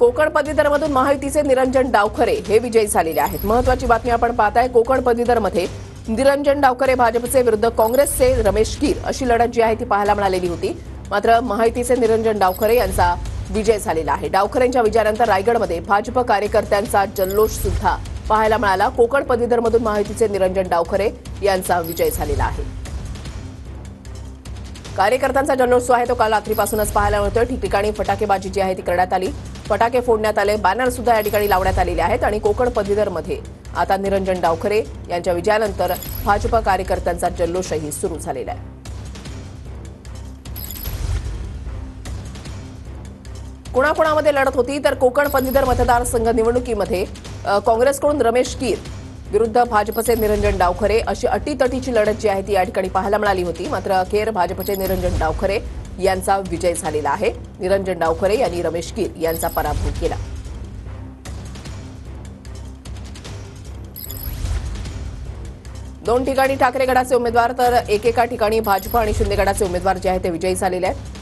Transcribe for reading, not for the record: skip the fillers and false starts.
कोकण पदवीधरमधून महायुतीचे निरंजन डावखरे हे विजयी झालेले आहेत। महत्त्वाची बातमी आपण पाहताय। कोकण पदवीधरमध्ये निरंजन डावखरे भाजपचे विरुद्ध काँग्रेसचे रमेश कीर अशी लढत जी आहे ती पाहायला मिळालेली होती। मात्र महायुतीचे निरंजन डावखरे यांचा विजय झालेला आहे। डावखरेंच्या विजयानंतर रायगडमध्ये भाजप कार्यकर्त्यांचा जल्लोष सुद्धा पाहायला मिळाला। कोकण पदवीधरमधून महायुतीचे निरंजन डावखरे यांचा विजय झालेला आहे। कार्यकर्त्यांचा जल्लोष जो आहे तो काल रात्रीपासूनच पाहायला मिळतोय। ठिकठिकाणी फटाकेबाजी जी आहे ती करण्यात आली, फटाके फोडण्यात आले, बॅनर सुद्धा या ठिकाणी लावण्यात आलेले आहेत आणि कोकण पदवीधरमध्ये आता निरंजन डावखरे यांच्या विजयानंतर भाजप कार्यकर्त्यांचा जल्लोषही सुरू झालेला आहे। कोणाकोणामध्ये लढत होती तर कोकण पदवीधर मतदारसंघ निवडणुकीमध्ये काँग्रेसकडून रमेश कीर विरुद्ध भाजपचे निरंजन डावखरे अशी अटीतटीची लढत जी आहे ती या ठिकाणी पाहायला मिळाली होती। मात्र अखेर भाजपचे निरंजन डावखरे यांचा विजय झालेला आहे। निरंजन डावखरे यांनी रमेश कीर यांचा पराभव केला। दोन ठिकाणी ठाकरे गटाचे उमेदवार तर एकेका ठिकाणी भाजप आणि शिंदे गटाचे उमेदवार जे आहेत ते विजयी झालेले आहेत।